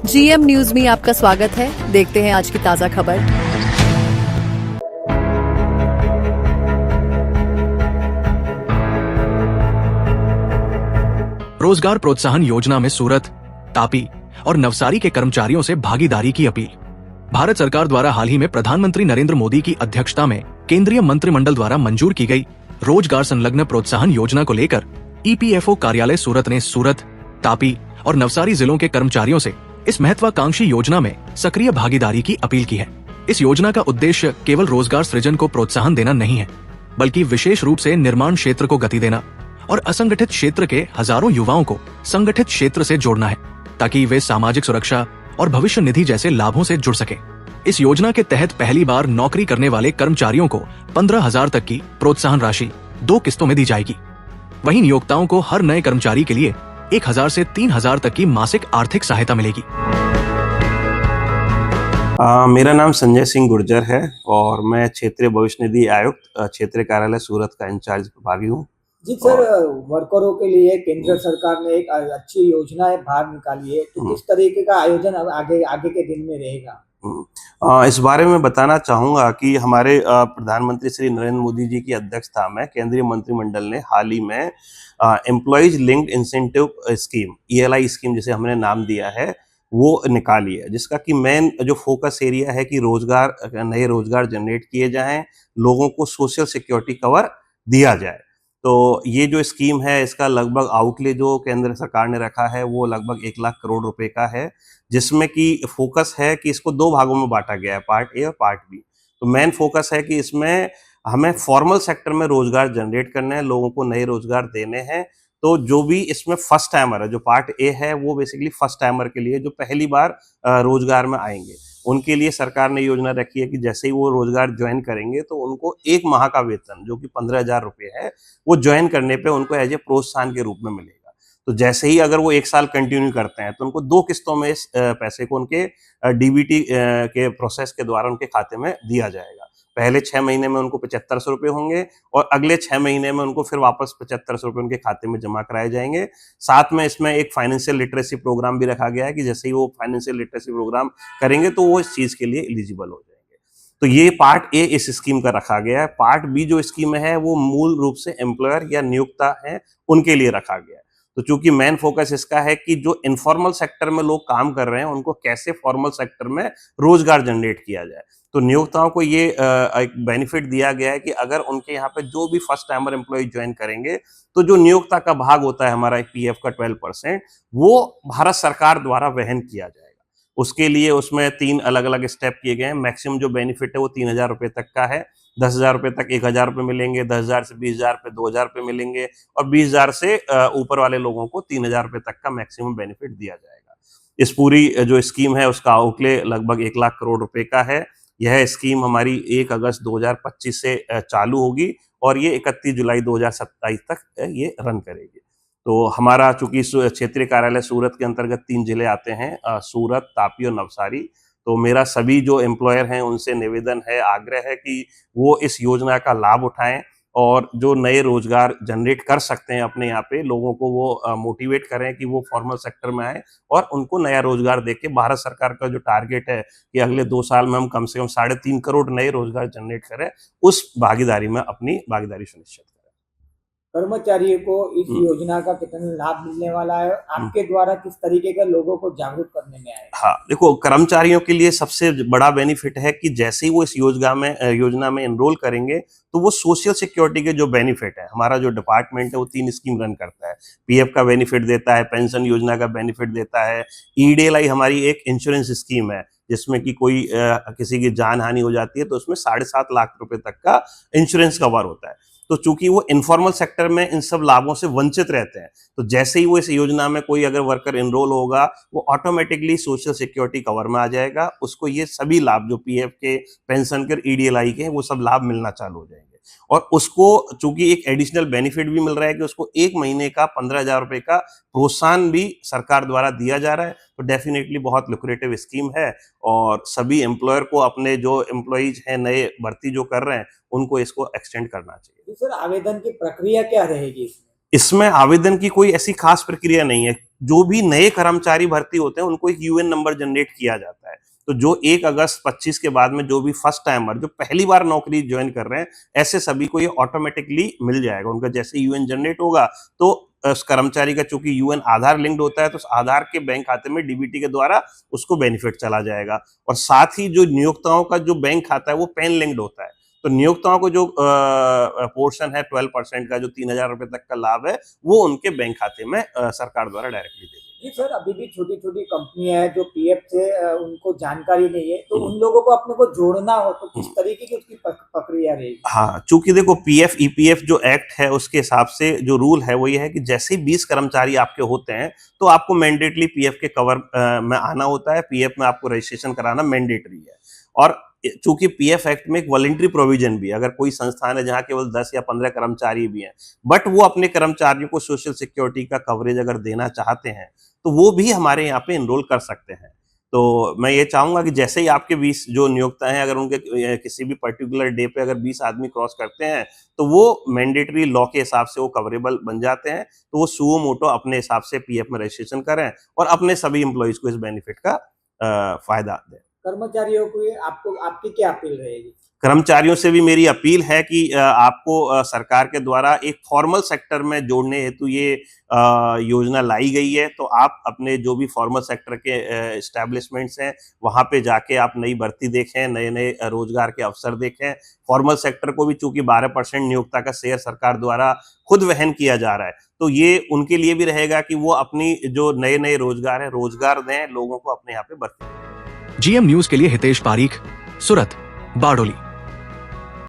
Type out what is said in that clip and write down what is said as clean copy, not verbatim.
GM news में आपका स्वागत है। देखते हैं आज की ताजा खबर। रोजगार प्रोत्साहन योजना में सूरत, तापी और नवसारी के कर्मचारियों से भागीदारी की अपील। भारत सरकार द्वारा हाल ही में प्रधानमंत्री नरेंद्र मोदी की अध्यक्षता में केंद्रीय मंत्रिमंडल द्वारा मंजूर की गई रोजगार संलग्न प्रोत्साहन योजना को लेकर ईपीएफओ कार्यालय सूरत ने सूरत, तापी और नवसारी जिलों के कर्मचारियों से इस महत्वाकांक्षी योजना में सक्रिय भागीदारी की अपील की है। इस योजना का उद्देश्य केवल रोजगार सृजन को प्रोत्साहन देना नहीं है, बल्कि विशेष रूप से निर्माण क्षेत्र को गति देना और असंगठित क्षेत्र के हजारों युवाओं को संगठित क्षेत्र से जोड़ना है, ताकि वे सामाजिक सुरक्षा और भविष्य निधि जैसे लाभों से जुड़ सके। इस योजना के तहत पहली बार नौकरी करने वाले कर्मचारियों को 15,000 तक की प्रोत्साहन राशि 2 किस्तों में दी जाएगी। वहीं नियोक्ताओं को हर नए कर्मचारी के लिए 1,000 से 3,000 तक की मासिक आर्थिक सहायता मिलेगी। मेरा नाम संजय सिंह गुर्जर है और मैं क्षेत्रीय भविष्य निधि आयुक्त क्षेत्रीय कार्यालय सूरत का इंचार्ज प्रभारी हूँ। जी सर, वर्करों के लिए केंद्र सरकार ने एक अच्छी योजना बाहर निकाली है, तो किस तरीके का आयोजन अब आगे के दिन में रहेगा? इस बारे में बताना चाहूंगा कि हमारे प्रधानमंत्री श्री नरेंद्र मोदी जी की अध्यक्षता में केंद्रीय मंत्रिमंडल ने हाल ही में employees linked incentive scheme, ELI scheme जिसे हमने नाम दिया है, वो निकाली है, जिसका कि मेन जो फोकस एरिया है कि नए रोजगार जनरेट किए जाएं, लोगों को सोशल सिक्योरिटी कवर दिया जाए। तो ये जो स्कीम है, इसका लगभग आउटले जो केंद्र सरकार ने रखा है वो लगभग 1 लाख करोड़ रुपए का है, जिसमें कि फोकस है कि इसको 2 भागों में बांटा गया है, पार्ट ए और पार्ट बी। तो मेन फोकस है कि इसमें हमें फॉर्मल सेक्टर में रोजगार जनरेट करने हैं, लोगों को नए रोजगार देने हैं। तो जो भी इसमें फर्स्ट टाइमर है, जो पार्ट ए है, वो बेसिकली फर्स्ट टाइमर के लिए जो पहली बार रोजगार में आएंगे, उनके लिए सरकार ने योजना रखी है कि जैसे ही वो रोजगार ज्वाइन करेंगे तो उनको 1 माह का वेतन जो कि 15,000 रुपये है, वो ज्वाइन करने पे उनको एज ए प्रोत्साहन के रूप में मिलेगा। तो जैसे ही अगर वो 1 साल कंटिन्यू करते हैं तो उनको 2 किस्तों में इस पैसे को उनके डीबीटी के प्रोसेस के द्वारा उनके खाते में दिया जाएगा। पहले 6 महीने में उनको 7500 रुपये होंगे और अगले 6 महीने में उनको फिर वापस 7500 रुपये उनके खाते में जमा कराए जाएंगे। साथ में इसमें एक फाइनेंशियल लिटरेसी प्रोग्राम भी रखा गया है कि जैसे ही वो फाइनेंशियल लिटरेसी प्रोग्राम करेंगे तो वो इस चीज के लिए एलिजिबल हो जाएंगे। तो ये पार्ट ए इस स्कीम का रखा गया है। पार्ट बी जो स्कीम है वो मूल रूप से एम्प्लॉयर या नियोक्ता है उनके लिए रखा गया है। तो चूंकि मेन फोकस इसका है कि जो इनफॉर्मल सेक्टर में लोग काम कर रहे हैं उनको कैसे फॉर्मल सेक्टर में रोजगार जनरेट किया जाए। तो नियोक्ताओं को ये एक बेनिफिट दिया गया है कि अगर उनके यहाँ पे जो भी फर्स्ट टाइमर एम्प्लॉय ज्वाइन करेंगे तो जो नियोक्ता का भाग होता है हमारा PF का 12%, वो भारत सरकार द्वारा वहन किया जाएगा। उसके लिए उसमें 3 अलग अलग स्टेप किए गए हैं। मैक्सिमम जो बेनिफिट है वो 3,000 रुपये तक का है। 10,000 रुपये तक 1,000 रुपये मिलेंगे, 10,000 से 20,000 रुपये 2,000 रुपये मिलेंगे और 20,000 से ऊपर वाले लोगों को 3,000 रुपये तक का मैक्सिमम बेनिफिट दिया जाएगा। इस पूरी जो स्कीम है उसका आउटले लगभग 1 लाख करोड़ रुपए का है। यह स्कीम हमारी 1 अगस्त 2025 से चालू होगी और ये 31 जुलाई 2027 तक ये रन करेगी। तो हमारा चूंकि क्षेत्रीय कार्यालय सूरत के अंतर्गत 3 जिले आते हैं, सूरत, तापी और नवसारी। तो मेरा सभी जो एम्प्लॉयर हैं उनसे निवेदन है, आग्रह है कि वो इस योजना का लाभ उठाएं और जो नए रोजगार जनरेट कर सकते हैं अपने यहाँ पे लोगों को वो मोटिवेट करें कि वो फॉर्मल सेक्टर में आए और उनको नया रोजगार देके भारत सरकार का जो टारगेट है कि अगले 2 साल में हम कम से कम 3.5 करोड़ नए रोजगार जनरेट करें, उस भागीदारी में अपनी भागीदारी सुनिश्चित करें। कर्मचारियों को इस योजना का कितना लाभ मिलने वाला है? आपके द्वारा किस तरीके का लोगों को जागरूक करने में आए? हाँ, देखो, कर्मचारियों के लिए सबसे बड़ा बेनिफिट है कि जैसे ही वो इस योजना में एनरोल करेंगे तो वो सोशल सिक्योरिटी के जो बेनिफिट है, हमारा जो डिपार्टमेंट है वो 3 स्कीम रन करता है। PF का बेनिफिट देता है, पेंशन योजना का बेनिफिट देता है, EDLI हमारी एक इंश्योरेंस स्कीम है जिसमें कि कोई किसी की जान हानि हो जाती है तो उसमें 7.5 लाख रुपए तक का इंश्योरेंस कवर होता है। तो चूंकि वो इनफॉर्मल सेक्टर में इन सब लाभों से वंचित रहते हैं, तो जैसे ही वो इस योजना में कोई अगर वर्कर एनरोल होगा वो ऑटोमेटिकली सोशल सिक्योरिटी कवर में आ जाएगा। उसको ये सभी लाभ जो PF के, पेंशन के, EDLI के हैं, वो सब लाभ मिलना चालू हो जाएंगे। और उसको चूंकि एक एडिशनल बेनिफिट भी मिल रहा है कि उसको 1 महीने का 15,000 रुपए का प्रोत्साहन भी सरकार द्वारा दिया जा रहा है। तो डेफिनेटली बहुत लुक्रेटिव स्कीम है और सभी एम्प्लॉयर को अपने जो एम्प्लॉइज हैं नए भर्ती जो कर रहे हैं उनको इसको एक्सटेंड करना चाहिए। सर, आवेदन की प्रक्रिया क्या रहेगी इसमें? इसमें आवेदन की कोई ऐसी खास प्रक्रिया नहीं है। जो भी नए कर्मचारी भर्ती होते हैं उनको एक यूएन नंबर जनरेट किया जाता है। तो जो 1 अगस्त 25 के बाद में जो भी फर्स्ट टाइमर जो पहली बार नौकरी ज्वाइन कर रहे हैं, ऐसे सभी को ये ऑटोमेटिकली मिल जाएगा। उनका जैसे यूएन जनरेट होगा तो उस कर्मचारी का चूंकि यूएन आधार लिंक्ड होता है तो उस आधार के बैंक खाते में डीबीटी के द्वारा उसको बेनिफिट चला जाएगा। और साथ ही जो नियोक्ताओं का जो बैंक खाता है वो पैन लिंक्ड होता है। तो नियोक्ताओं को जो पोर्शन है 12% का जो 3,000 रुपए तक का लाभ है वो उनके बैंक खाते में सरकार द्वारा डायरेक्टली देगी। जी सर, अभी भी छोटी छोटी कंपनियां हैं जो पीएफ से उनको जानकारी नहीं है, तो उन लोगों को अपने को जोड़ना हो तो किस तरीके की उसकी प्रक्रिया रहेगी? हाँ, चूंकि देखो पीएफ ईपीएफ जो एक्ट है उसके हिसाब से जो रूल है वो ये है कि जैसे ही 20 कर्मचारी आपके होते हैं तो आपको मैंडेटली पीएफ के कवर में आना होता है। पीएफ में आपको रजिस्ट्रेशन कराना मैंडेटरी है। और चूंकि पीएफ एक्ट में एक वॉलंटरी प्रोविजन भी है, अगर कोई संस्थान है जहां केवल 10 या 15 कर्मचारी भी हैं बट वो अपने कर्मचारियों को सोशल सिक्योरिटी का कवरेज अगर देना चाहते हैं तो वो भी हमारे यहाँ पे एनरोल कर सकते हैं। तो मैं ये चाहूंगा कि जैसे ही आपके 20 जो नियोक्ता हैं अगर उनके किसी भी पर्टिकुलर डे पे अगर 20 आदमी क्रॉस करते हैं तो वो मैंडेटरी लॉ के हिसाब से वो कवरेबल बन जाते हैं। तो वो सुओ मोटो अपने हिसाब से पीएफ में रजिस्ट्रेशन करें और अपने सभी एम्प्लॉइज को इस बेनिफिट का फायदा दें। कर्मचारियों को आपको आपकी क्या अपील रहेगी? कर्मचारियों से भी मेरी अपील है कि आपको सरकार के द्वारा एक फॉर्मल सेक्टर में जोड़ने हेतु ये योजना लाई गई है। तो आप अपने जो भी फॉर्मल सेक्टर के एस्टैब्लिशमेंट्स हैं वहां पे जाके आप नई भर्ती देखें, नए नए रोजगार के अवसर देखें। फॉर्मल सेक्टर को भी चूंकि 12% नियोक्ता का शेयर सरकार द्वारा खुद वहन किया जा रहा है तो ये उनके लिए भी रहेगा कि वो अपनी जो नए नए रोजगार है रोजगार दें, लोगों को अपने यहाँ पे भर्ती। जीएम न्यूज के लिए हितेश पारीख, सूरत, बारडोली।